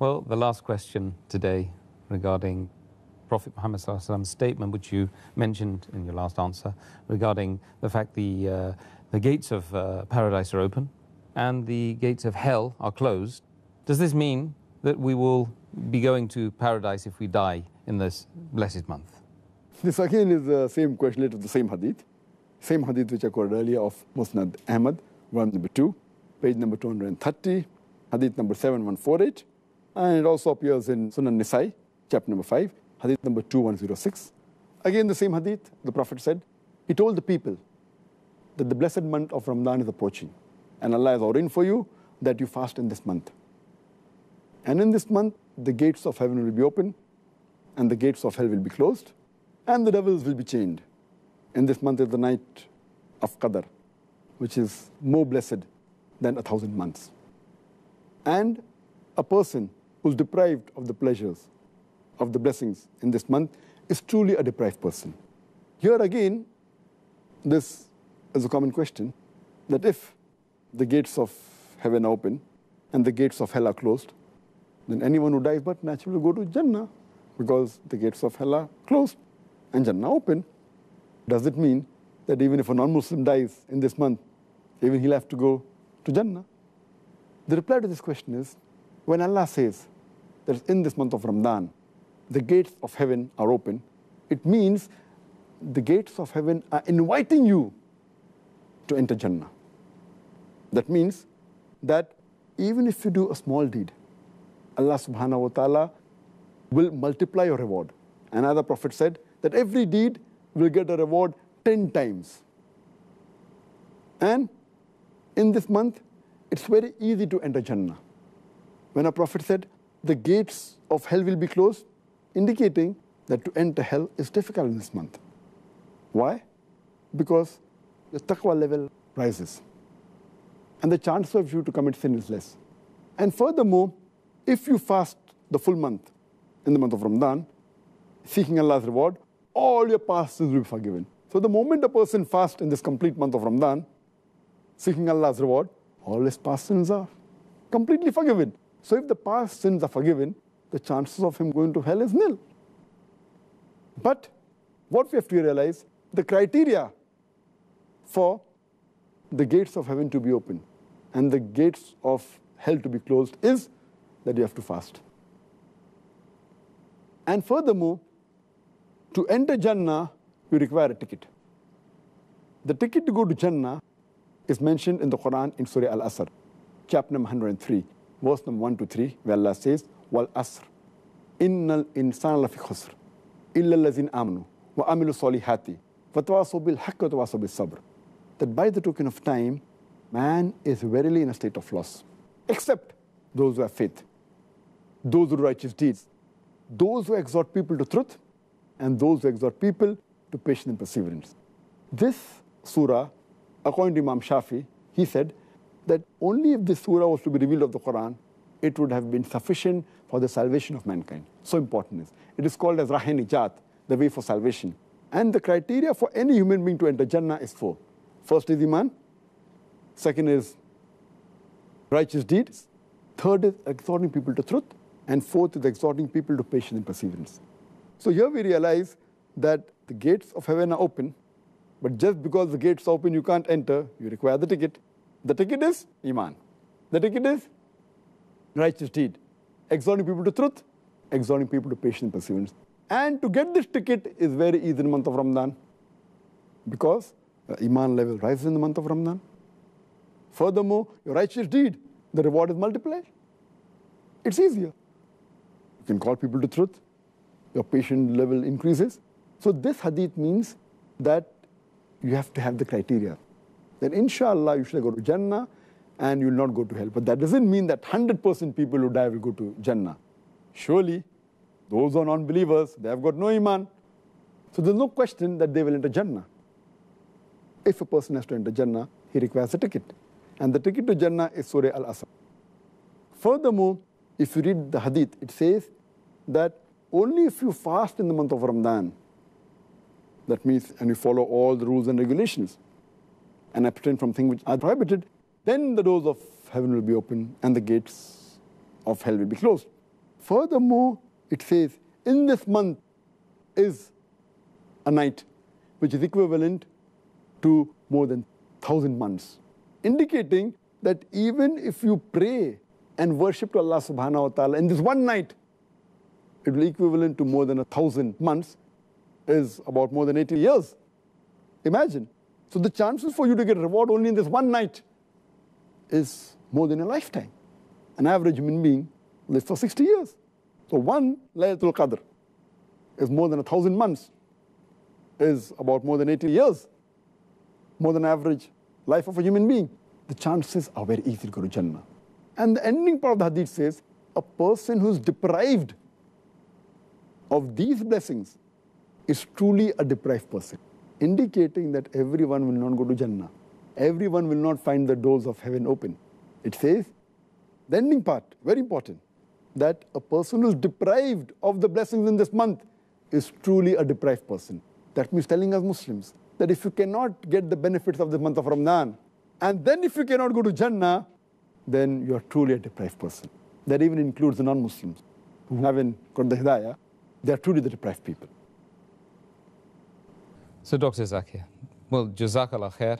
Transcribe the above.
Well, the last question today regarding Prophet Muhammad's statement, which you mentioned in your last answer, regarding the fact the gates of paradise are open and the gates of hell are closed. Does this mean that we will be going to paradise if we die in this blessed month? This again is the same question related to the same hadith. Same hadith which I quoted earlier of Musnad Ahmad, volume number 2, page number 230, hadith number 7148. And it also appears in Sunan Nisai, chapter number 5, hadith number 2106. Again, the same hadith, the Prophet said, he told the people that the blessed month of Ramadan is approaching. And Allah has ordained for you that you fast in this month. And in this month, the gates of heaven will be open, and the gates of hell will be closed, and the devils will be chained. In this month is the night of Qadr, which is more blessed than 1,000 months. And a person who's deprived of the pleasures, of the blessings in this month, is truly a deprived person. Here again, this is a common question, that if the gates of heaven are open and the gates of hell are closed, then anyone who dies but naturally will go to Jannah, because the gates of hell are closed and Jannah open. Does it mean that even if a non-Muslim dies in this month, even he'll have to go to Jannah? The reply to this question is, when Allah says that in this month of Ramadan, the gates of heaven are open, it means the gates of heaven are inviting you to enter Jannah. That means that even if you do a small deed, Allah subhanahu wa ta'ala will multiply your reward. Another Prophet said that every deed will get a reward 10 times. And in this month, it's very easy to enter Jannah. When a Prophet said the gates of hell will be closed, indicating that to enter hell is difficult in this month. Why? Because the taqwa level rises, and the chance of you to commit sin is less. And furthermore, if you fast the full month, in the month of Ramadan, seeking Allah's reward, all your past sins will be forgiven. So the moment a person fasts in this complete month of Ramadan, seeking Allah's reward, all his past sins are completely forgiven. So if the past sins are forgiven, the chances of him going to hell is nil. But what we have to realize, the criteria for the gates of heaven to be open and the gates of hell to be closed is that you have to fast. And furthermore, to enter Jannah, you require a ticket. The ticket to go to Jannah is mentioned in the Quran in Surah Al-Asr, chapter number 103, verse number 1 to 3, where Allah says, Wal Asr, Innal insana lafi khusr, illa allazina amanu, wa amilu salihati, wa tawasaw bil haqqi wa tawasaw bis sabr. That by the token of time, man is verily in a state of loss, except those who have faith, those who do righteous deeds, those who exhort people to truth, and those who exhort people to patience and perseverance. This surah, according to Imam Shafi, he said that only if this surah was to be revealed of the Quran, it would have been sufficient for the salvation of mankind. So important is. It is called as Rahe-Nijat, the way for salvation. And the criteria for any human being to enter Jannah is 4. First is Iman. Second is righteous deeds. Third is exhorting people to truth. And fourth is exhorting people to patience and perseverance. So here we realize that the gates of heaven are open, but just because the gates are open, you can't enter, you require the ticket. The ticket is Iman. The ticket is righteous deed. Exhorting people to truth, exhorting people to patience and perseverance. And to get this ticket is very easy in the month of Ramadan, because the Iman level rises in the month of Ramadan. Furthermore, your righteous deed, the reward is multiplied. It's easier. You can call people to truth. Your patient level increases. So this hadith means that you have to have the criteria. That inshallah you should go to Jannah and you will not go to hell. But that doesn't mean that 100% people who die will go to Jannah. Surely, those who are non-believers, they have got no Iman. So there's no question that they will enter Jannah. If a person has to enter Jannah, he requires a ticket. And the ticket to Jannah is Surah Al-Asr. Furthermore, if you read the hadith, it says that only if you fast in the month of Ramadan, that means, and you follow all the rules and regulations, and abstain from things which are prohibited, then the doors of heaven will be open and the gates of hell will be closed. Furthermore, it says, in this month is a night, which is equivalent to more than 1,000 months, indicating that even if you pray and worship to Allah subhanahu wa ta'ala in this one night, it will be equivalent to more than 1,000 months, is about more than 80 years. Imagine. So the chances for you to get reward only in this one night is more than a lifetime. An average human being lives for 60 years. So one Laylatul Qadr is more than 1,000 months, is about more than 80 years, more than average life of a human being. The chances are very easy to go to Jannah. And the ending part of the hadith says, a person who's deprived of these blessings is truly a deprived person, indicating that everyone will not go to Jannah. Everyone will not find the doors of heaven open. It says, the ending part, very important, that a person who is deprived of the blessings in this month is truly a deprived person. That means telling us Muslims that if you cannot get the benefits of the month of Ramadan, and then if you cannot go to Jannah, then you are truly a deprived person. That even includes the non-Muslims who haven't got the Hidayah. They are truly the deprived people. So Dr. Zakir, well, Jazakallah khair.